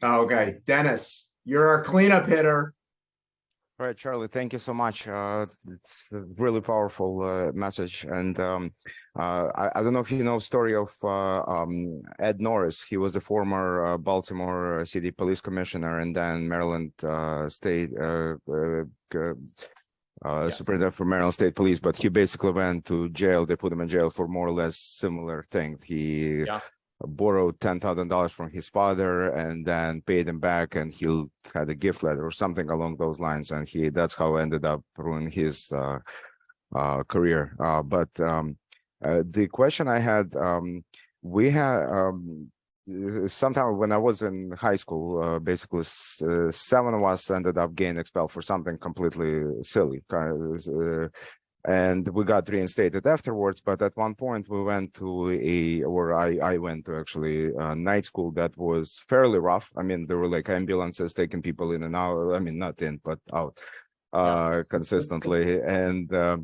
Okay, Dennis, you're a cleanup hitter. All right, Charlie, thank you so much. It's a really powerful message. And I don't know if you know story of Ed Norris. He was a former Baltimore City Police Commissioner and then Maryland State Yes. superintendent for Maryland State Police. But he basically went to jail. They put him in jail for more or less similar things. He Yeah. borrowed $10,000 from his father and then paid him back, and he had a gift letter or something along those lines, and that's how ended up ruining his career. But the question I had, we had sometime when I was in high school, basically seven of us ended up getting expelled for something completely silly, and we got reinstated afterwards. But at one point we went to I went to actually night school that was fairly rough. I mean, there were like ambulances taking people in and out. I mean, not in, but out consistently. And there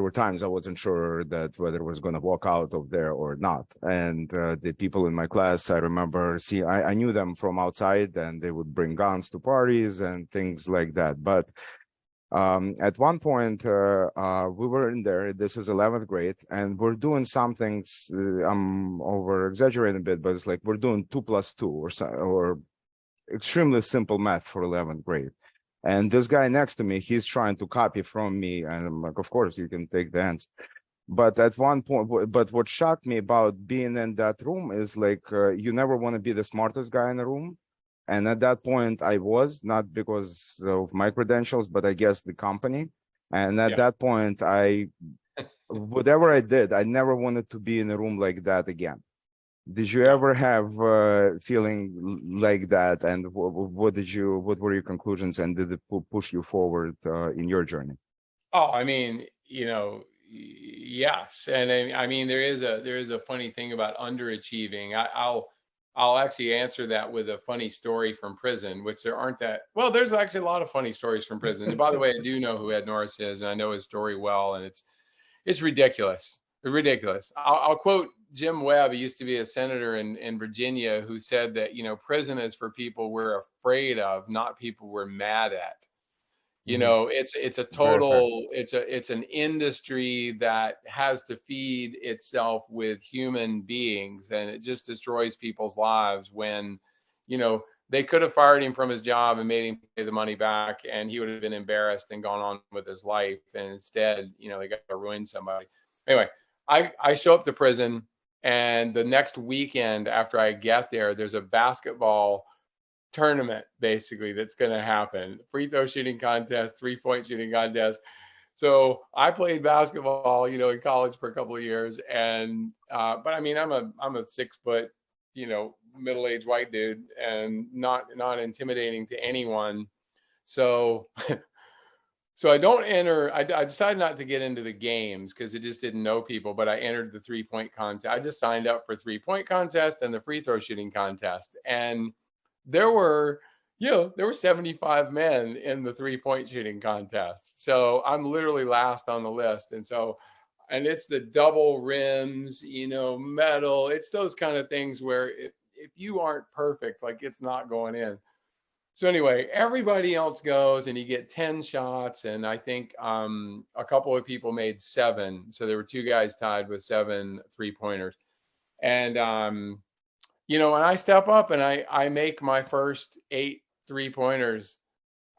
were times I wasn't sure that whether I was going to walk out of there or not. And the people in my class, I remember, I knew them from outside, and they would bring guns to parties and things like that. But at one point, we were in there. This is 11th grade, and we're doing some things. I'm over exaggerating a bit, but it's like we're doing 2 plus 2 or extremely simple math for 11th grade. And this guy next to me, he's trying to copy from me, and I'm like, of course you can take the answer. But at one point, but what shocked me about being in that room is like you never want to be the smartest guy in the room. And at that point, I was, not because of my credentials, but I guess the company. And at that point, whatever I did, I never wanted to be in a room like that again. Did you ever have feeling like that? And what were your conclusions, and did it push you forward in your journey? Oh, I mean, yes. And I mean, there is a funny thing about underachieving. I'll actually answer that with a funny story from prison, which there aren't that well. There's actually a lot of funny stories from prison. And by the way, I do know who Ed Norris is, and I know his story well, and it's ridiculous. Ridiculous. I'll quote Jim Webb. He used to be a senator in Virginia, who said that prison is for people we're afraid of, not people we're mad at. It's a total, it's an industry that has to feed itself with human beings, and it just destroys people's lives when, they could have fired him from his job and made him pay the money back, and he would have been embarrassed and gone on with his life. And instead, they got to ruin somebody. Anyway, I show up to prison, and the next weekend after I get there, there's a basketball tournament basically that's going to happen. Free throw shooting contest, 3-point shooting contest. So I played basketball, in college for a couple of years, and but I mean, I'm a 6 foot, middle-aged white dude, and not intimidating to anyone. So so I don't enter. I decided not to get into the games because it just didn't know people. But I entered the 3-point contest. I just signed up for 3-point contest and the free throw shooting contest, and there were 75 men in the 3-point shooting contest. So I'm literally last on the list. And it's the double rims, metal. It's those kind of things where if you aren't perfect, like, it's not going in. So anyway, everybody else goes, and you get 10 shots. And I think a couple of people made 7. So there were 2 guys tied with 7 3-pointers. And when I step up and I make my first 8 3-pointers,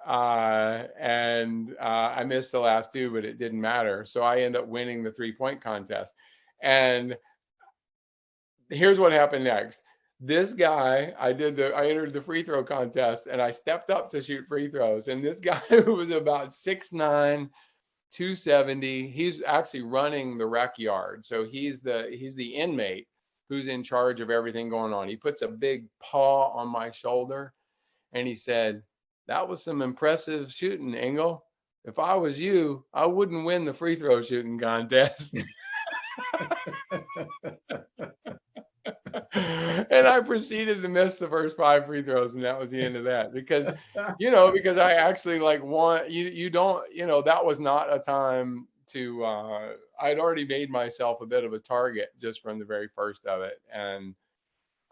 and I missed the last 2, but it didn't matter. So I end up winning the 3-point contest. And here's what happened next. This guy, I entered the free throw contest, and I stepped up to shoot free throws. And this guy who was about 6'9", 270, he's actually running the rec yard. So he's the inmate who's in charge of everything going on. He puts a big paw on my shoulder, and he said, "That was some impressive shooting, Engle. If I was you, I wouldn't win the free throw shooting contest." And I proceeded to miss the first 5 free throws, and that was the end of that. Because I actually want you don't, that was not a time to I'd already made myself a bit of a target just from the very first of it. And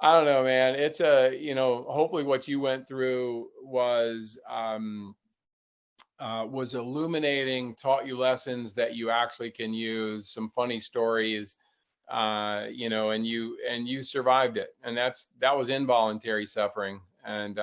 I don't know, man. It's hopefully what you went through was illuminating, taught you lessons that you actually can use, some funny stories, and you survived it. And that was involuntary suffering. And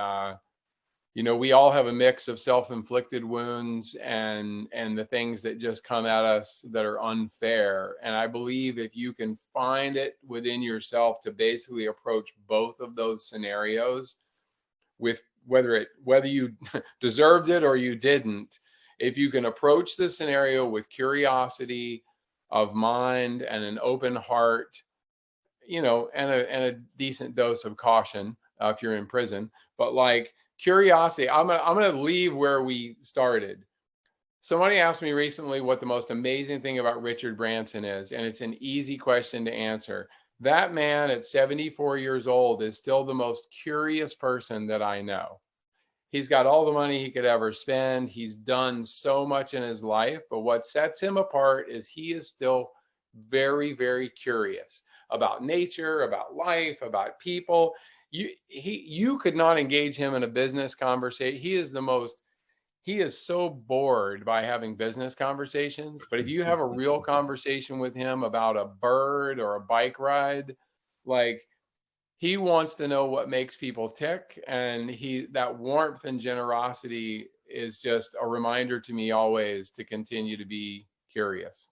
we all have a mix of self-inflicted wounds and the things that just come at us that are unfair. And I believe if you can find it within yourself to basically approach both of those scenarios with whether you deserved it or you didn't, if you can approach the scenario with curiosity of mind and an open heart, and a decent dose of caution, if you're in prison, but like curiosity. I'm gonna leave where we started. Somebody asked me recently what the most amazing thing about Richard Branson is, and it's an easy question to answer. That man at 74 years old is still the most curious person that I know. He's got all the money he could ever spend. He's done so much in his life, but what sets him apart is he is still very, very curious about nature, about life, about people. You could not engage him in a business conversation. He is so bored by having business conversations, but if you have a real conversation with him about a bird or a bike ride, like, he wants to know what makes people tick, and that warmth and generosity is just a reminder to me always to continue to be curious.